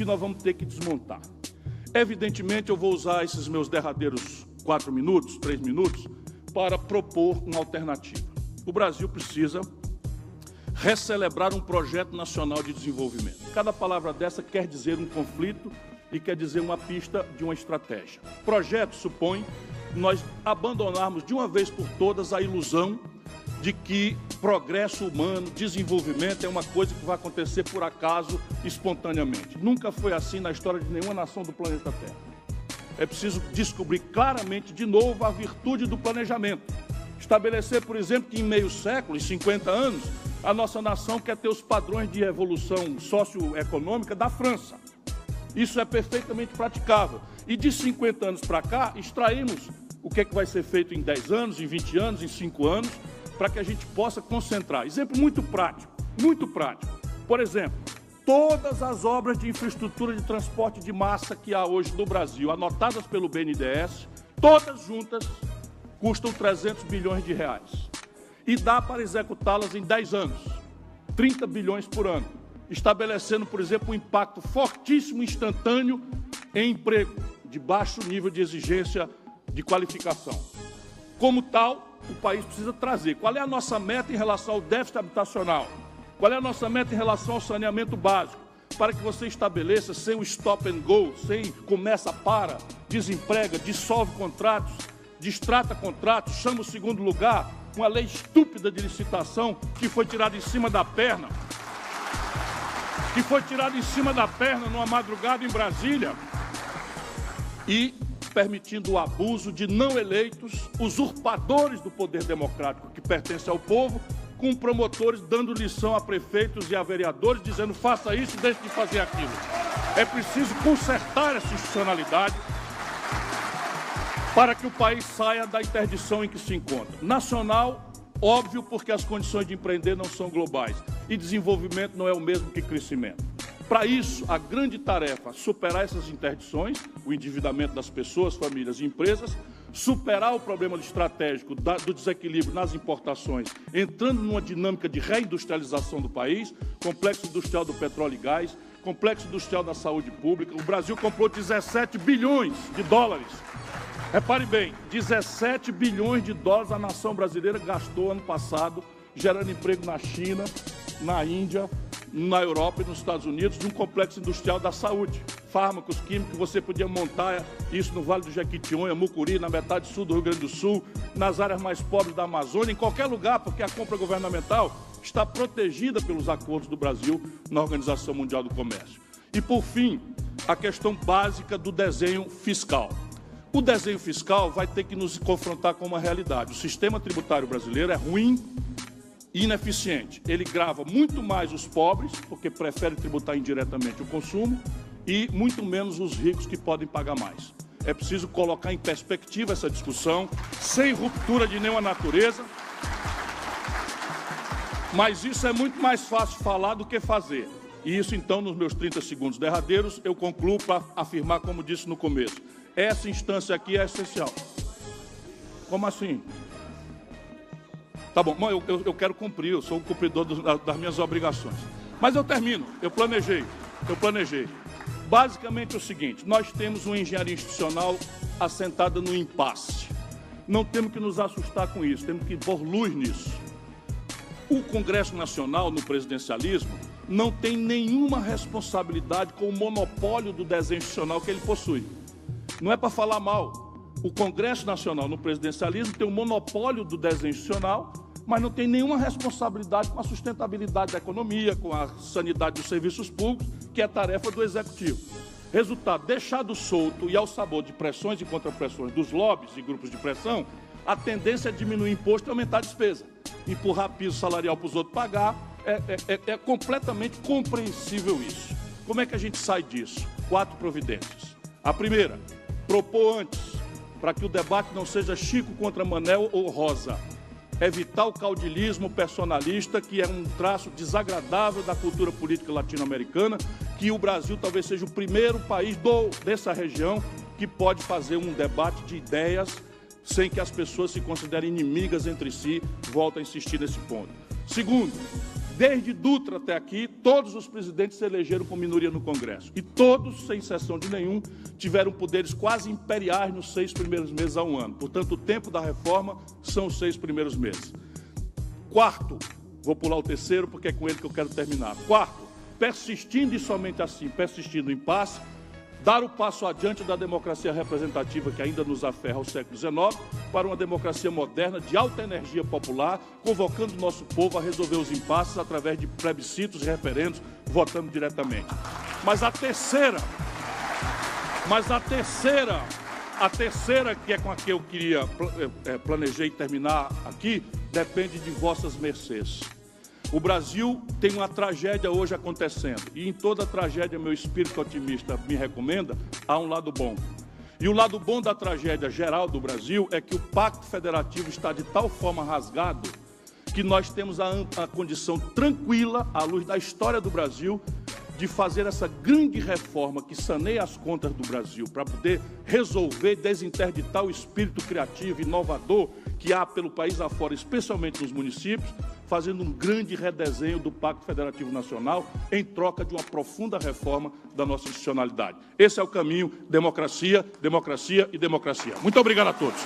que nós vamos ter que desmontar. Evidentemente, eu vou usar esses meus derradeiros 4 minutos, 3 minutos, para propor uma alternativa. O Brasil precisa recelebrar um projeto nacional de desenvolvimento. Cada palavra dessa quer dizer um conflito e quer dizer uma pista de uma estratégia. Projeto supõe nós abandonarmos de uma vez por todas a ilusão de que progresso humano, desenvolvimento é uma coisa que vai acontecer por acaso, espontaneamente. Nunca foi assim na história de nenhuma nação do planeta Terra. É preciso descobrir claramente, de novo, a virtude do planejamento. Estabelecer, por exemplo, que em meio século, em 50 anos, a nossa nação quer ter os padrões de evolução socioeconômica da França. Isso é perfeitamente praticável. E de 50 anos para cá, extraímos o que é que vai ser feito em 10 anos, em 20 anos, em 5 anos, para que a gente possa concentrar. Exemplo muito prático, muito prático. Por exemplo, todas as obras de infraestrutura de transporte de massa que há hoje no Brasil, anotadas pelo BNDES, todas juntas, custam 300 bilhões de reais. E dá para executá-las em 10 anos, 30 bilhões por ano, estabelecendo, por exemplo, um impacto fortíssimo, instantâneo, em emprego, de baixo nível de exigência de qualificação. Como tal, o país precisa trazer. Qual é a nossa meta em relação ao déficit habitacional? Qual é a nossa meta em relação ao saneamento básico? Para que você estabeleça, sem o stop and go, sem começa, para, desemprega, dissolve contratos, destrata contratos, chama o segundo lugar, uma lei estúpida de licitação que foi tirada em cima da perna, numa madrugada em Brasília, e permitindo o abuso de não eleitos, usurpadores do poder democrático que pertence ao povo, com promotores dando lição a prefeitos e a vereadores, dizendo faça isso e deixe de fazer aquilo. É preciso consertar essa institucionalidade para que o país saia da interdição em que se encontra. Nacional, óbvio, porque as condições de empreender não são globais e desenvolvimento não é o mesmo que crescimento. Para isso, a grande tarefa é superar essas interdições, o endividamento das pessoas, famílias e empresas, superar o problema estratégico do desequilíbrio nas importações, entrando numa dinâmica de reindustrialização do país, complexo industrial do petróleo e gás, complexo industrial da saúde pública. O Brasil comprou 17 bilhões de dólares. Repare bem, 17 bilhões de dólares a nação brasileira gastou ano passado, gerando emprego na China, na Índia, na Europa e nos Estados Unidos, de um complexo industrial da saúde. Fármacos, químicos, você podia montar isso no Vale do Jequitinhonha, Mucuri, na metade sul do Rio Grande do Sul, nas áreas mais pobres da Amazônia, em qualquer lugar, porque a compra governamental está protegida pelos acordos do Brasil na Organização Mundial do Comércio. E, por fim, a questão básica do desenho fiscal. O desenho fiscal vai ter que nos confrontar com uma realidade. O sistema tributário brasileiro é ruim e ineficiente. Ele grava muito mais os pobres, porque prefere tributar indiretamente o consumo, e muito menos os ricos, que podem pagar mais. É preciso colocar em perspectiva essa discussão, sem ruptura de nenhuma natureza, mas isso é muito mais fácil falar do que fazer. E isso, então, nos meus 30 segundos derradeiros, eu concluo para afirmar, como disse no começo, essa instância aqui é essencial. Como assim? Tá bom, eu quero cumprir, eu sou o cumpridor das minhas obrigações. Mas eu termino, eu planejei. Basicamente é o seguinte, nós temos uma engenharia institucional assentada no impasse. Não temos que nos assustar com isso, temos que pôr luz nisso. O Congresso Nacional, no presidencialismo, não tem nenhuma responsabilidade com o monopólio do desenho institucional que ele possui. Não é para falar mal. O Congresso Nacional, no presidencialismo, tem o monopólio do desenho institucional, mas não tem nenhuma responsabilidade com a sustentabilidade da economia, com a sanidade dos serviços públicos, que é tarefa do Executivo. Resultado, deixado solto e ao sabor de pressões e contrapressões dos lobbies e grupos de pressão, a tendência é diminuir imposto e aumentar a despesa. Empurrar piso salarial para os outros pagar, é completamente compreensível isso. Como é que a gente sai disso? 4 providências. A primeira, propor antes, para que o debate não seja Chico contra Manel ou Rosa. Evitar o caudilismo personalista, que é um traço desagradável da cultura política latino-americana, que o Brasil talvez seja o primeiro país dessa região que pode fazer um debate de ideias sem que as pessoas se considerem inimigas entre si. Volto a insistir nesse ponto. Segundo, Desde Dutra até aqui, todos os presidentes se elegeram com minoria no Congresso. E todos, sem exceção de nenhum, tiveram poderes quase imperiais nos 6 primeiros meses a um ano. Portanto, o tempo da reforma são os 6 primeiros meses. Quarto, vou pular o terceiro porque é com ele que eu quero terminar. Quarto, persistindo e somente assim, persistindo no impasse, dar o passo adiante da democracia representativa que ainda nos aferra ao século XIX para uma democracia moderna de alta energia popular, convocando o nosso povo a resolver os impasses através de plebiscitos e referendos, votando diretamente. Mas a terceira, que é com a que eu planejei terminar aqui, depende de vossas mercês. O Brasil tem uma tragédia hoje acontecendo, e em toda tragédia meu espírito otimista me recomenda, há um lado bom. E o lado bom da tragédia geral do Brasil é que o Pacto Federativo está de tal forma rasgado que nós temos a condição tranquila, à luz da história do Brasil, de fazer essa grande reforma que saneia as contas do Brasil, para poder resolver, desinterditar o espírito criativo e inovador que há pelo país afora, especialmente nos municípios, fazendo um grande redesenho do Pacto Federativo Nacional em troca de uma profunda reforma da nossa institucionalidade. Esse é o caminho: democracia, democracia e democracia. Muito obrigado a todos.